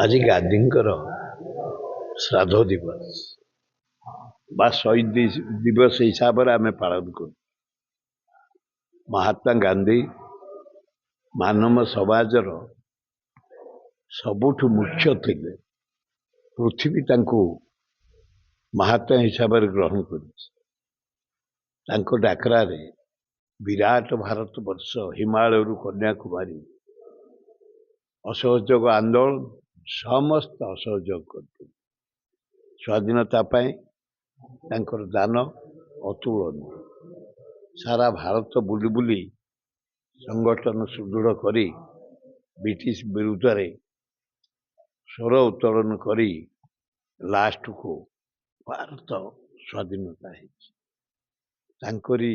ଆଜି ଗାନ୍ଧୀଙ୍କର ଶ୍ରାଦ୍ଧ ଦିବସ ବା ଶହୀଦ ଦିବସ ହିସାବରେ ଆମେ ପାଳନ କରୁ। ମହାତ୍ମା ଗାନ୍ଧୀ ମାନବ ସମାଜର ସବୁଠୁ ମୁଖ୍ୟ ଥିଲେ। ପୃଥିବୀ ତାଙ୍କୁ ମହାତ୍ମା ହିସାବରେ ଗ୍ରହଣ କରିଛି। ତାଙ୍କ ଡାକରାରେ ବିରାଟ ଭାରତ ବର୍ଷ ହିମାଳୟରୁ କନ୍ୟାକୁମାରୀ ଅସହଯୋଗ ଆନ୍ଦୋଳନ ସମସ୍ତ ଅସହଯୋଗ କରିଥିଲେ। ସ୍ୱାଧୀନତା ପାଇଁ ତାଙ୍କର ଦାନ ଅତୁଳନୀୟ। ସାରା ଭାରତ ବୁଲି ବୁଲି ସଂଗଠନ ସୁଦୃଢ଼ କରି ବ୍ରିଟିଶ ବିରୁଦ୍ଧରେ ସ୍ୱର ଉତ୍ତୋଳନ କରି ଲାଷ୍ଟକୁ ଭାରତ ସ୍ୱାଧୀନତା ହେଇଛି। ତାଙ୍କରି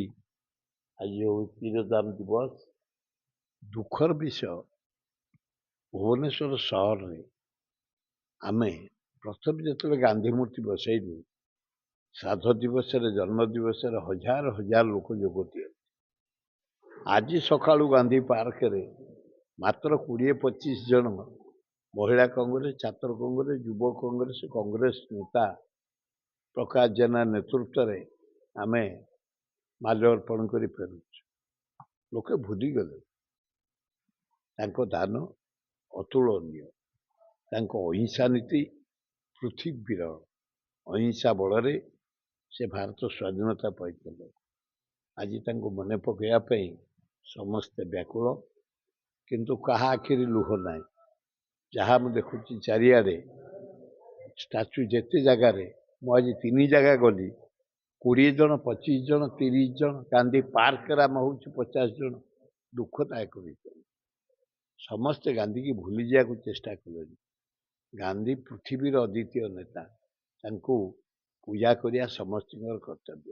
ଆଜି ଯେଉଁ ତିରୋଧାନ ଦିବସ, ଦୁଃଖର ବିଷୟ, ଭୁବନେଶ୍ୱର ସହରରେ ଆମେ ପ୍ରଥମେ ଯେତେବେଳେ ଗାନ୍ଧୀ ମୂର୍ତ୍ତି ବସେଇଲୁ, ଶ୍ରାଦ୍ଧ ଦିବସରେ ଜନ୍ମ ଦିବସରେ ହଜାର ହଜାର ଲୋକ ଯୋଗ ଦିଅନ୍ତି। ଆଜି ସକାଳୁ ଗାନ୍ଧୀ ପାର୍କରେ ମାତ୍ର 20-25 ଜଣ ମହିଳା କଂଗ୍ରେସ, ଛାତ୍ର କଂଗ୍ରେସ, ଯୁବ କଂଗ୍ରେସ, କଂଗ୍ରେସ ନେତା ପ୍ରକାଶ ଜେନା ନେତୃତ୍ୱରେ ଆମେ ମାଲ୍ୟାର୍ପଣ କରି ଫେରୁଛୁ। ଲୋକେ ଭୁଲିଗଲେ ତାଙ୍କ ଦାନ ଅତୁଳନୀୟ। ତାଙ୍କ ଅହିଂସା ନୀତି ପୃଥିବୀର ଅହିଂସା ବଳରେ ସେ ଭାରତ ସ୍ୱାଧୀନତା ପାଇଥିଲେ। ଆଜି ତାଙ୍କୁ ମନେ ପକାଇବା ପାଇଁ ସମସ୍ତେ ବ୍ୟାକୁଳ, କିନ୍ତୁ କାହା ଆଖିରେ ଲୁହ ନାହିଁ। ଯାହା ମୁଁ ଦେଖୁଛି ଚାରିଆଡ଼େ ଷ୍ଟାଚ୍ୟୁ, ଯେତେ ଜାଗାରେ, ମୁଁ ଆଜି 3 ଜାଗା ଗଲି, 20 ଜଣ, 25 ଜଣ, 30 ଜଣ। ଗାନ୍ଧୀ ପାର୍କରେ ଆମ ହେଉଛି 50 ଜଣ। ଦୁଃଖଦାୟକ ବିଷୟ। ସମସ୍ତେ ଗାନ୍ଧୀକି ଭୁଲି ଯିବାକୁ ଚେଷ୍ଟା କଲେଣି। ଗାନ୍ଧୀ ପୃଥିବୀର ଅଦ୍ୱିତୀୟ ନେତା। ତାଙ୍କୁ ପୂଜା କରିବା ସମସ୍ତଙ୍କର କର୍ତ୍ତବ୍ୟ।